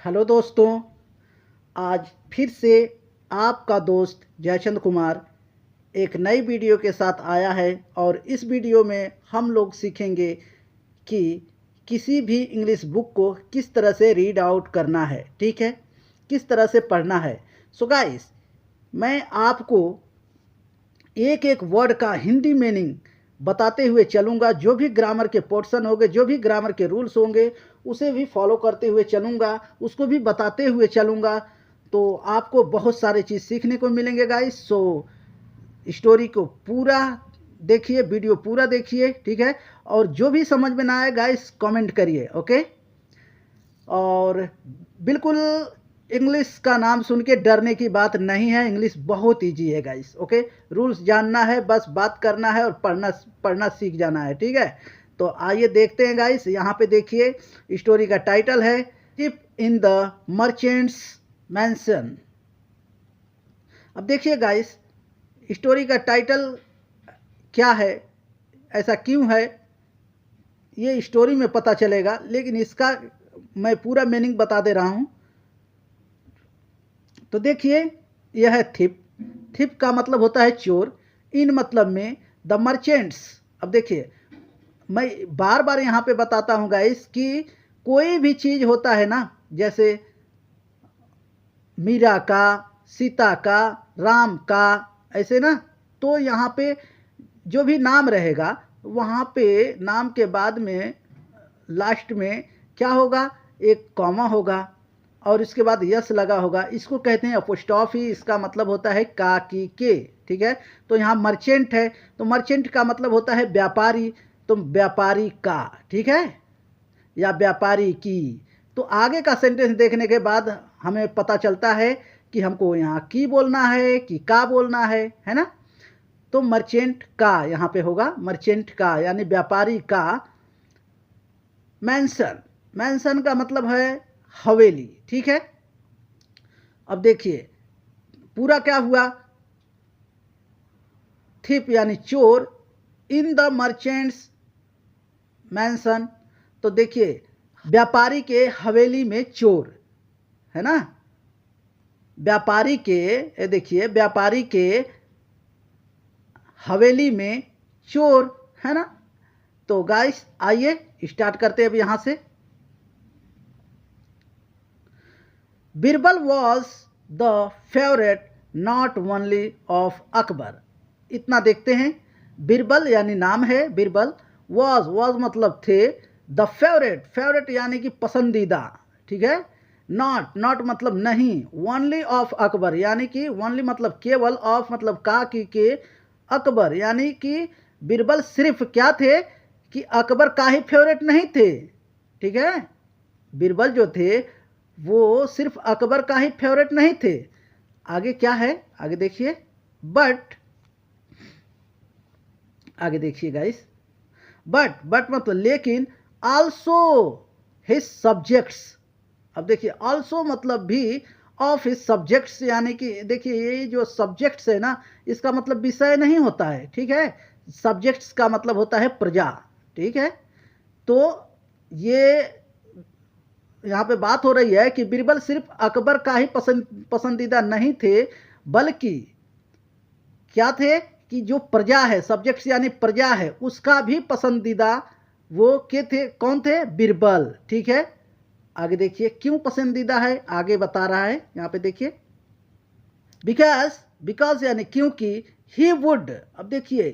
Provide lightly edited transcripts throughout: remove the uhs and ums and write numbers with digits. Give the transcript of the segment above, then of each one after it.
Hello दोस्तों, आज फिर से आपका दोस्त जयचंद कुमार एक नई वीडियो के साथ आया है। और इस वीडियो में हम लोग सीखेंगे कि किसी भी इंग्लिश बुक को किस तरह से रीड आउट करना है, ठीक है, किस तरह से पढ़ना है। सो गाइस, मैं आपको एक एक वर्ड का हिंदी मीनिंग बताते हुए चलूँगा। जो भी ग्रामर के पोर्शन होंगे, जो भी ग्रामर के रूल्स होंगे, उसे भी फॉलो करते हुए चलूँगा, उसको भी बताते हुए चलूँगा। तो आपको बहुत सारे चीज़ सीखने को मिलेंगे गाइस। सो स्टोरी को पूरा देखिए, वीडियो पूरा देखिए, ठीक है। और जो भी समझ में ना आए गाइस, कमेंट करिए, ओके। और बिल्कुल इंग्लिश का नाम सुन के डरने की बात नहीं है। इंग्लिश बहुत इजी है गाइस, ओके। रूल्स जानना है, बस बात करना है और पढ़ना सीख जाना है, ठीक है। तो आइए देखते हैं गाइस। यहाँ पे देखिए, स्टोरी का टाइटल है थिप इन द मर्चेंट्स मैंशन। अब देखिए गाइस, स्टोरी का टाइटल क्या है, ऐसा क्यों है, ये स्टोरी में पता चलेगा, लेकिन इसका मैं पूरा मीनिंग बता दे रहा हूँ। तो देखिए, यह है थिप। थिप का मतलब होता है चोर। इन मतलब में द मर्चेंट्स। अब देखिए, मैं बार बार यहाँ पे बताता हूँ गाइस कि कोई भी चीज़ होता है ना, जैसे मीरा का, सीता का, राम का, ऐसे ना, तो यहाँ पे जो भी नाम रहेगा, वहाँ पे नाम के बाद में लास्ट में क्या होगा, एक कॉमा होगा और इसके बाद यस लगा होगा। इसको कहते हैं अपोस्ट्रोफी। इसका मतलब होता है का, की, के, ठीक है। तो यहाँ मर्चेंट है, तो मर्चेंट का मतलब होता है व्यापारी, तो व्यापारी का, ठीक है, या व्यापारी की। तो आगे का सेंटेंस देखने के बाद हमें पता चलता है कि हमको यहाँ की बोलना है कि का बोलना है ना। तो मर्चेंट का यहाँ पे होगा, मर्चेंट का यानी व्यापारी का। मैंसन, मैंसन का मतलब है हवेली, ठीक है। अब देखिए पूरा क्या हुआ, थिप यानी चोर, इन द मर्चेंट्स मैंसन। तो देखिए, व्यापारी के हवेली में चोर है ना, व्यापारी के, ये देखिए, व्यापारी के हवेली में चोर है ना। तो गाइस आइए स्टार्ट करते हैं अब यहाँ से। Birbal was the favourite not only of Akbar. इतना देखते हैं। बीरबल यानी नाम है बीरबल, वॉज मतलब थे, द फेवरेट, फेवरेट यानी कि पसंदीदा, ठीक है। नॉट मतलब नहीं, ओनली ऑफ अकबर यानी कि ओनली मतलब केवल, ऑफ मतलब का, की, के, अकबर यानी कि बीरबल सिर्फ क्या थे कि अकबर का ही फेवरेट नहीं थे, ठीक है। बीरबल जो थे वो सिर्फ अकबर का ही फेवरेट नहीं थे। आगे क्या है, आगे देखिए। बट, आगे देखिए गाइस, बट मतलब लेकिन, आल्सो हिज सब्जेक्ट्स। अब देखिए, आल्सो मतलब भी ऑफ हिज सब्जेक्ट्स, यानी कि देखिए ये जो सब्जेक्ट्स है ना, इसका मतलब विषय नहीं होता है, ठीक है। सब्जेक्ट्स का मतलब होता है प्रजा, ठीक है। तो ये यहाँ पे बात हो रही है कि बीरबल सिर्फ अकबर का ही पसंदीदा नहीं थे, बल्कि क्या थे कि जो प्रजा है, सब्जेक्ट्स यानी प्रजा है, उसका भी पसंदीदा वो के थे, कौन थे, बीरबल, ठीक है। आगे देखिए क्यों पसंदीदा है, आगे बता रहा है यहाँ पे देखिए। बिकॉज यानी क्योंकि, ही वुड। अब देखिए,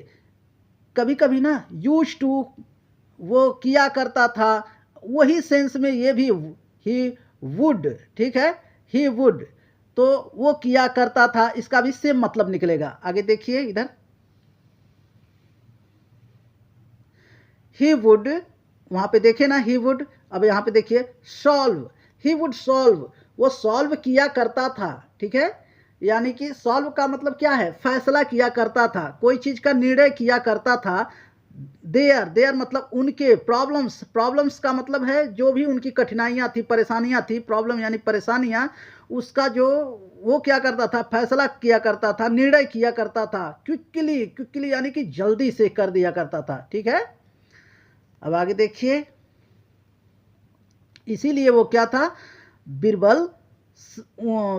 कभी कभी ना यूज टू वो किया करता था, वही सेंस में ये भी ही वुड, ठीक है, ही वुड। तो वो किया करता था, इसका भी सेम मतलब निकलेगा। आगे देखिए इधर, ही वुड, वहां पे देखे ना ही वुड। अब यहाँ पे देखिए सॉल्व, ही वुड सॉल्व, वो सॉल्व किया करता था, ठीक है। यानी कि सॉल्व का मतलब क्या है, फैसला किया करता था, कोई चीज का निर्णय किया करता था। देयर मतलब उनके, प्रॉब्लम्स का मतलब है जो भी उनकी कठिनाइयां थी, परेशानियां थी, प्रॉब्लम यानी परेशानियां, उसका जो वो क्या करता था, फैसला किया करता था, निर्णय किया करता था, क्विकली यानी कि जल्दी से कर दिया करता था, ठीक है। अब आगे देखिए, इसीलिए वो क्या था, बीरबल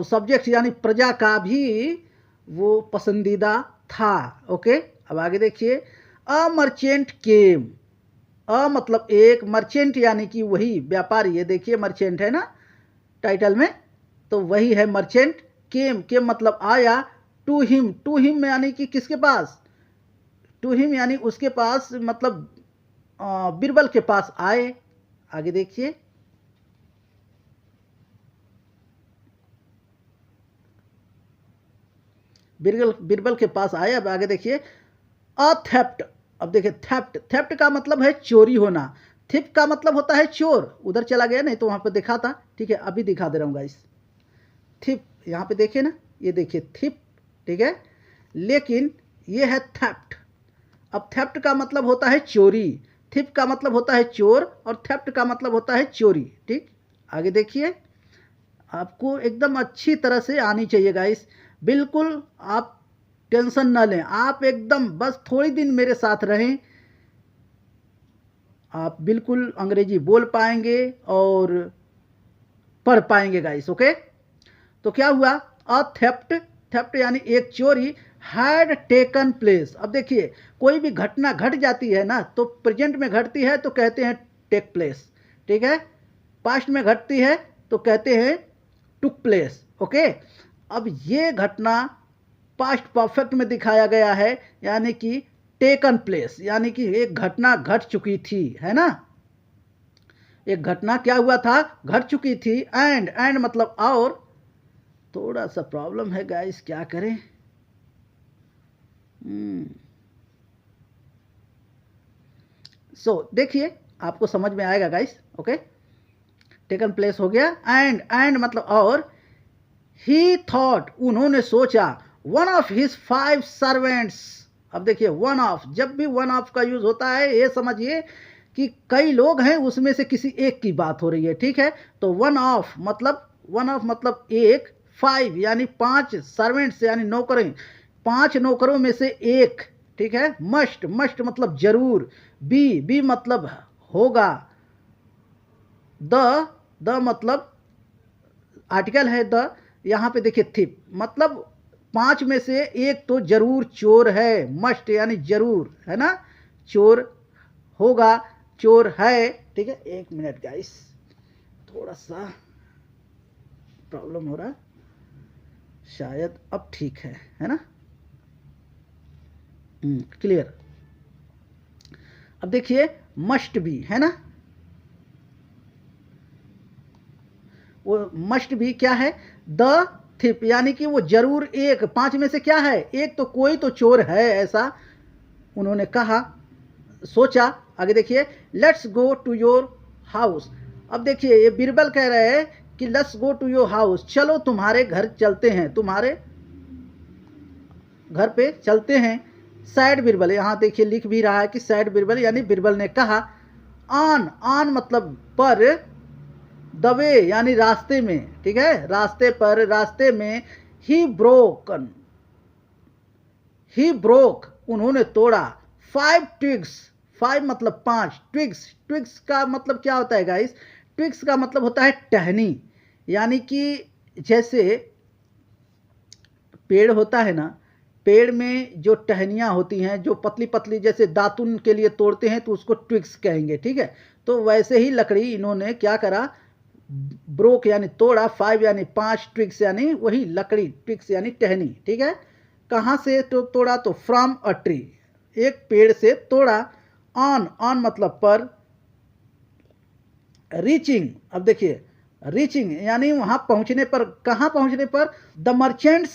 सब्जेक्ट यानी प्रजा का भी वो पसंदीदा था। ओके, अब आगे देखिए, अ मर्चेंट केम। अ मतलब एक, मर्चेंट यानी कि वही व्यापारी, ये देखिए मर्चेंट है ना टाइटल में, तो वही है मर्चेंट। केम, केम मतलब आया। टू हिम, टू हिम यानी कि किसके पास, टू हिम यानी उसके पास, मतलब बीरबल के पास आए। आगे देखिए, बीरबल बीरबल के पास आए। अब आगे देखिए, अ थेफ्ट। अब देखिए थेफ्ट, थेफ्ट का मतलब है चोरी होना। थिप का मतलब होता है चोर। उधर चला गया, नहीं तो वहां पर दिखा था, ठीक है, अभी दिखा दे रहा हूं गाइस। थिप, यहाँ पे देखिए ना, ये देखिए थिप, ठीक है, लेकिन ये है थेफ्ट। अब थेफ्ट का मतलब होता है चोरी, थिप का मतलब होता है चोर, और थेफ्ट का मतलब होता है चोरी। ठीक, आगे देखिए, आपको एकदम अच्छी तरह से आनी चाहिए गाइस, बिल्कुल आप टेंशन ना लें, आप एकदम बस थोड़ी दिन मेरे साथ रहें, आप बिल्कुल अंग्रेजी बोल पाएंगे और पढ़ पाएंगे गाइस। ओके, तो क्या हुआ, अ थेफ्ट, थेफ्ट यानी एक चोरी, हैड टेकन प्लेस। अब देखिए, कोई भी घटना घट जाती है ना, तो प्रेजेंट में घटती है तो कहते हैं टेक प्लेस, ठीक है, पास्ट में घटती है तो कहते हैं टुक प्लेस। ओके, अब ये घटना पास्ट परफेक्ट में दिखाया गया है, यानी कि टेकन प्लेस, यानी कि एक घटना घट चुकी थी, है ना, एक घटना क्या हुआ था, घट चुकी थी। एंड, एंड मतलब और, थोड़ा सा प्रॉब्लम है गाइस, क्या करें। सो देखिए, आपको समझ में आएगा गाइस। ओके, टेकन प्लेस हो गया। एंड, एंड मतलब और, ही थॉट उन्होंने सोचा, वन ऑफ हिज 5 सर्वेंट्स। अब देखिए, वन ऑफ, जब भी वन ऑफ का यूज होता है ये समझिए कि कई लोग हैं, उसमें से किसी एक की बात हो रही है, ठीक है, तो वन ऑफ मतलब, वन ऑफ मतलब एक, 5 यानी 5 सर्वेंट्स यानी नौकरें, 5 नौकरों में से एक, ठीक है, मस्ट, मस्ट मतलब जरूर, बी मतलब होगा, द, द मतलब आर्टिकल है द, यहाँ पे देखिए थिप मतलब 5 में से एक तो जरूर चोर है, मस्ट यानी जरूर, है ना, चोर होगा, चोर है, ठीक है। एक मिनट गाइस, थोड़ा सा प्रॉब्लम हो रहा है, शायद अब ठीक है ना, क्लियर। अब देखिए, मस्ट भी है ना, वो मस्ट भी क्या है, द थिप यानी कि वो जरूर एक, 5 में से क्या है, एक तो कोई तो चोर है, ऐसा उन्होंने कहा, सोचा। आगे देखिए, let's go to your house. अब देखिए, ये बीरबल कह रहे हैं कि let's go to your house, चलो तुम्हारे घर चलते हैं, तुम्हारे घर पे चलते हैं। सैड बीरबल, यहाँ देखिए लिख भी रहा है कि सैड बीरबल, यानी बीरबल ने कहा। ऑन, ऑन मतलब पर, दबे यानी रास्ते में, ठीक है, रास्ते पर, रास्ते में। ही ब्रोकन, ही ब्रोक उन्होंने तोड़ा, 5 ट्विग्स, 5 मतलब 5, ट्विग्स, ट्विग्स का मतलब क्या होता है गाइस, ट्विग्स का मतलब होता है टहनी, यानी कि जैसे पेड़ होता है ना, पेड़ में जो टहनियाँ होती हैं, जो पतली पतली, जैसे दातुन के लिए तोड़ते हैं तो उसको ट्विग्स कहेंगे, ठीक है, तो वैसे ही लकड़ी इन्होंने क्या करा, ब्रोक यानी तोड़ा, 5 यानी 5, ट्विग्स यानी वही लकड़ी, ट्विग्स यानी टहनी, ठीक है। कहाँ से तो तोड़ा, तो फ्रॉम अ ट्री, एक पेड़ से तोड़ा। ऑन, ऑन मतलब पर, रीचिंग, अब देखिए रीचिंग यानी वहां पहुंचने पर, कहां पहुंचने पर, द मर्चेंट्स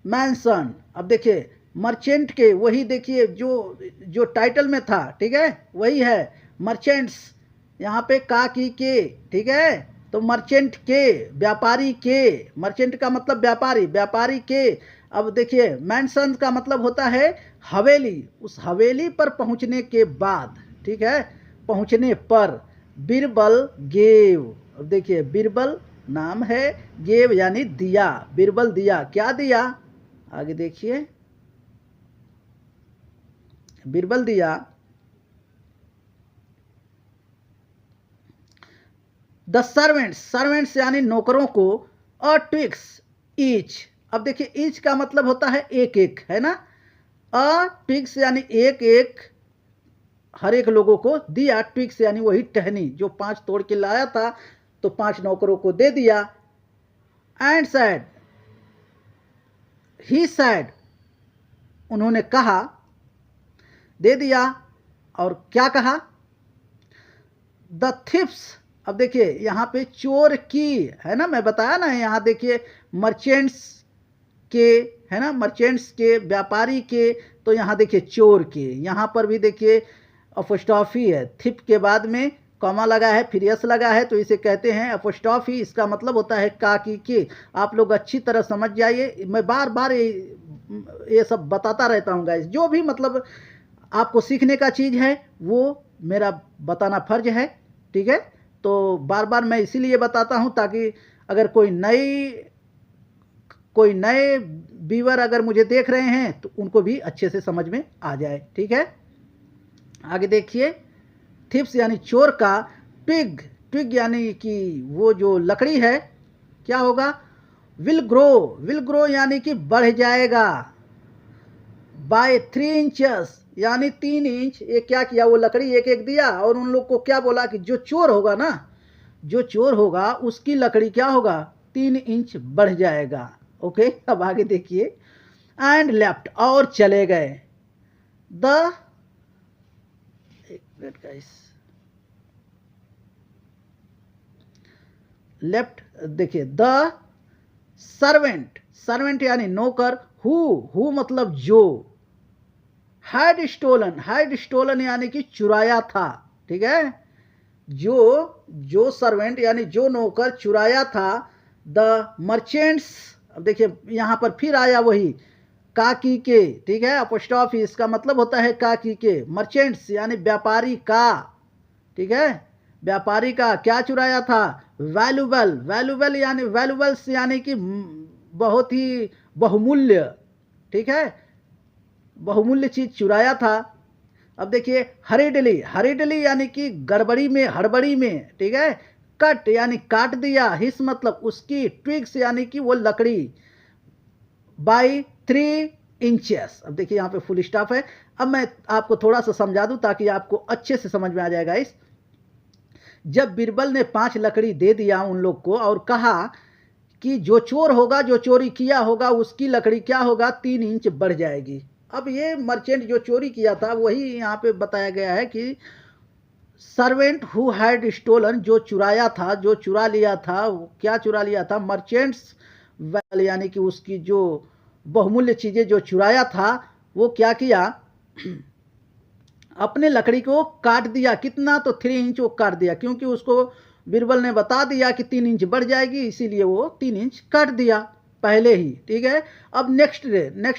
मैंसन। अब देखिए, मर्चेंट के, वही देखिए जो जो टाइटल में था, ठीक है, वही है मर्चेंट्स, यहाँ पे का की के, ठीक है, तो मर्चेंट के, व्यापारी के, मर्चेंट का मतलब व्यापारी, व्यापारी के। अब देखिए, मैंसन का मतलब होता है हवेली, उस हवेली पर पहुंचने के बाद, ठीक है, पहुंचने पर, बीरबल गेव। अब देखिए, बीरबल नाम है, गेव यानी दिया, बीरबल दिया, क्या दिया, आगे देखिए, बीरबल दिया द सर्वेंट्स, सर्वेंट्स यानी नौकरों को, अ ट्विक्स ईच। अब देखिए ईच का मतलब होता है एक एक, है ना। अ ट्विक्स यानी एक एक, हर एक लोगों को दिया। ट्विक्स यानी वही टहनी जो 5 तोड़ के लाया था, तो 5 नौकरों को दे दिया। एंड सैड, ही सैड, उन्होंने कहा, दे दिया। और क्या कहा, द थिप्स। अब देखिए यहाँ पे चोर की, है ना, मैं बताया ना, यहाँ देखिए मर्चेंट्स के, है ना, मर्चेंट्स के, व्यापारी के, तो यहाँ देखिए चोर के। यहाँ पर भी देखिए अपोस्ट्रोफी है, थिप के बाद में कॉमा लगा है, फिर यस लगा है, तो इसे कहते हैं अपोस्ट्रोफी। इसका मतलब होता है का की के। आप लोग अच्छी तरह समझ जाइए, मैं बार बार ये सब बताता रहता हूँ गाइस। जो भी मतलब आपको सीखने का चीज़ है वो मेरा बताना फर्ज है, ठीक है। तो बार बार मैं इसीलिए बताता हूँ ताकि अगर कोई नए व्यूअर अगर मुझे देख रहे हैं तो उनको भी अच्छे से समझ में आ जाए, ठीक है। आगे देखिए, थिप्स यानी चोर का, ट्विग, ट्विग यानी कि वो जो लकड़ी है, क्या होगा, विल ग्रो, विल ग्रो यानी कि बढ़ जाएगा। बाय 3 इंचेस यानी 3 इंच। ये क्या किया, वो लकड़ी एक एक दिया और उन लोग को क्या बोला कि जो चोर होगा ना, जो चोर होगा उसकी लकड़ी क्या होगा, 3 इंच बढ़ जाएगा। ओके, अब आगे देखिए, एंड लेफ्ट, और चले गए। द, एक मिनट गाइस, लेफ्ट देखिए, द सर्वेंट, सर्वेंट यानी नौकर, हु मतलब जो, हैड स्टोलन, हैड स्टोलन यानी कि चुराया था, ठीक है। जो सर्वेंट यानी जो नौकर चुराया था। द मर्चेंट्स, अब देखिए यहाँ पर फिर आया वही काकी के, ठीक है, अपोस्ट्रोफी, इसका मतलब होता है काकी के। मर्चेंट्स यानी व्यापारी का, ठीक है, व्यापारी का क्या चुराया था, वैल्यूबल, वैल्यूबल यानी वैल्यूबल्स यानी कि बहुत ही बहुमूल्य, ठीक है, बहुमूल्य चीज चुराया था। अब देखिए हरिडली, हरिडली यानी कि गड़बड़ी में, हड़बड़ी में, ठीक है। कट यानी काट दिया, हिस मतलब उसकी, ट्विग्स यानी कि वो लकड़ी, बाई 3 इंचेस। अब देखिए यहाँ पे फुल स्टॉप है। अब मैं आपको थोड़ा सा समझा दूं ताकि आपको अच्छे से समझ में आ जाएगा। इस जब बीरबल ने 5 लकड़ी दे दिया उन लोग को और कहा कि जो चोर होगा, जो चोरी किया होगा, उसकी लकड़ी क्या होगा, 3 इंच बढ़ जाएगी। अब ये मर्चेंट जो चोरी किया था वही यहाँ पे बताया गया है कि सर्वेंट हु हैड स्टोलन, जो चुराया था, जो चुरा लिया था, क्या चुरा लिया था, मर्चेंट्स वैल यानी कि उसकी जो बहुमूल्य चीजें जो चुराया था, वो क्या किया, अपने लकड़ी को काट दिया। कितना, तो 3 इंच वो काट दिया, क्योंकि उसको बीरबल ने बता दिया कि 3 इंच बढ़ जाएगी, इसीलिए वो 3 इंच काट दिया पहले ही, ठीक है। अब नेक्स्ट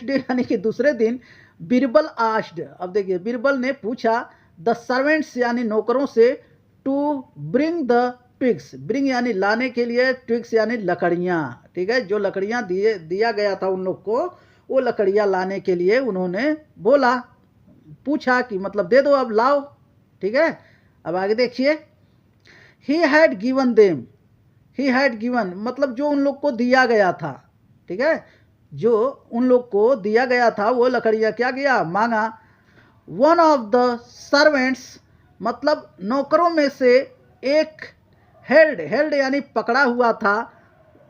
डे यानी कि दूसरे दिन, बीरबल आस्क्ड, अब देखिए बीरबल ने पूछा, द सर्वेंट्स यानी नौकरों से, to bring the twigs, bring यानी लाने के लिए, ट्विग्स यानी लकड़ियाँ, ठीक है, जो लकड़ियाँ दिया गया था उन लोग को, वो लकड़ियाँ लाने के लिए उन्होंने बोला, पूछा कि मतलब दे दो, अब लाओ, ठीक है। अब आगे देखिए, he had given them, he had given मतलब जो उन लोग को दिया गया था, ठीक है, जो उन लोग को दिया गया था वो लकड़ियाँ क्या किया, मांगा। वन ऑफ द सर्वेंट्स मतलब नौकरों में से एक, हेल्ड, हेल्ड यानी पकड़ा हुआ था,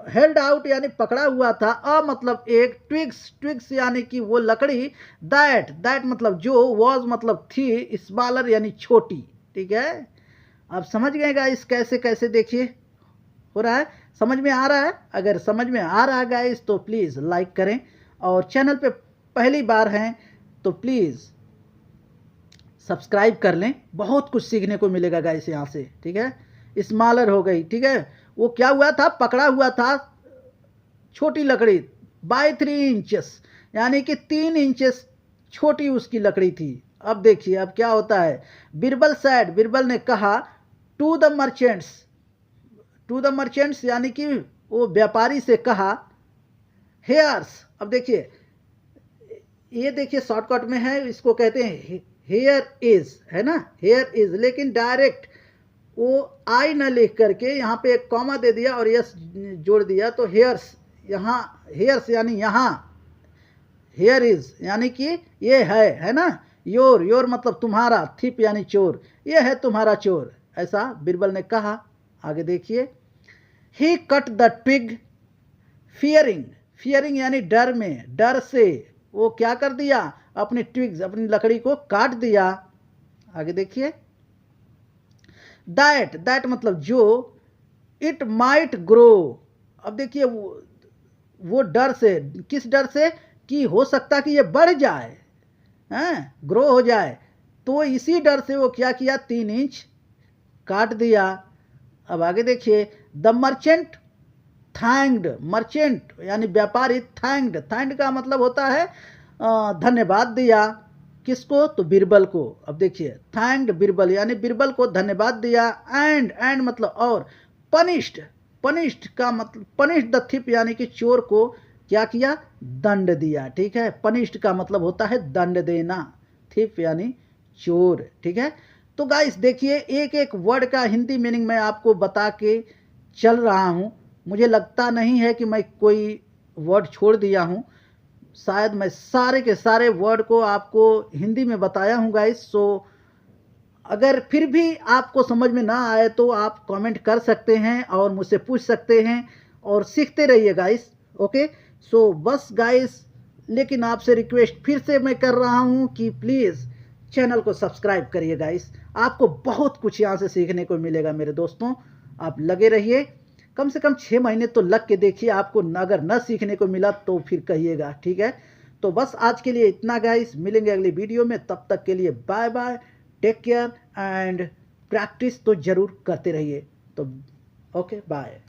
हेल्ड आउट यानी पकड़ा हुआ था, अ मतलब एक, ट्विग्स, ट्विग्स यानी कि वो लकड़ी, दैट, दैट मतलब जो, वॉज मतलब थी, स्मॉलर यानी छोटी, ठीक है। आप समझ गए गाइस कैसे कैसे, देखिए हो रहा है, समझ में आ रहा है। अगर समझ में आ रहा है गाइस तो प्लीज़ लाइक करें, और चैनल पे पहली बार हैं तो प्लीज़ सब्सक्राइब कर लें, बहुत कुछ सीखने को मिलेगा गाइस यहाँ से, ठीक है। स्मॉलर हो गई, ठीक है, वो क्या हुआ था, पकड़ा हुआ था छोटी लकड़ी, बाय 3 इंचेस यानी कि 3 इंचेस छोटी उसकी लकड़ी थी। अब देखिए अब क्या होता है, बीरबल सैड, बीरबल ने कहा, to the merchants, to the merchants यानी कि वो व्यापारी से कहा, हेयर्स, अब देखिए ये देखिए शॉर्टकट में है, इसको कहते हैं हेयर इज, है ना, हेयर इज, लेकिन डायरेक्ट वो आई न लिख करके यहाँ पे एक कॉमा दे दिया और यस जोड़ दिया, तो हेयर्स, यहाँ हेयर्स यानी यहाँ, हेयर इज यानी कि ये है ना। योर मतलब तुम्हारा, थिप यानी चोर, ये है तुम्हारा चोर, ऐसा बीरबल ने कहा। आगे देखिए, he cut the twig fearing, fearing यानी डर में, डर से वो क्या कर दिया, अपनी ट्विग्स, अपनी लकड़ी को काट दिया। आगे देखिए, दैट मतलब जो, इट माइट ग्रो, अब देखिए वो डर से, किस डर से, कि हो सकता कि ये बढ़ जाए, हैं, ग्रो हो जाए, तो इसी डर से वो क्या किया, 3 इंच काट दिया। अब आगे देखिए, द मर्चेंट थैंक्ड, मर्चेंट यानी व्यापारी, थैंक्ड, थैंक्ड का मतलब होता है धन्यवाद दिया, किसको, तो बीरबल को। अब देखिए, थैंक्ड बीरबल यानी बीरबल को धन्यवाद दिया। एंड मतलब और, पनिश्ड, पनिश्ड का मतलब, पनिश्ड द थिप यानी कि चोर को क्या किया, दंड दिया। ठीक है, पनिश्ड का मतलब होता है दंड देना, थिप यानी चोर। ठीक है, तो गाइस देखिए, एक एक वर्ड का हिंदी मीनिंग मैं आपको बता के चल रहा हूँ। मुझे लगता नहीं है कि मैं कोई वर्ड छोड़ दिया हूँ, शायद मैं सारे के सारे वर्ड को आपको हिंदी में बताया हूँ गाइस। सो अगर फिर भी आपको समझ में ना आए तो आप कमेंट कर सकते हैं और मुझसे पूछ सकते हैं, और सीखते रहिए गाइस। ओके, सो बस गाइस, लेकिन आपसे रिक्वेस्ट फिर से मैं कर रहा हूँ कि प्लीज़ चैनल को सब्सक्राइब करिए गाइस, आपको बहुत कुछ यहाँ से सीखने को मिलेगा मेरे दोस्तों। आप लगे रहिए, कम से कम 6 महीने तो लग के देखिए, आपको अगर न सीखने को मिला तो फिर कहिएगा। ठीक है, तो बस आज के लिए इतना गाइस, मिलेंगे अगली वीडियो में, तब तक के लिए bye bye, take care and practice तो ज़रूर करते रहिए। तो ओके, बाय।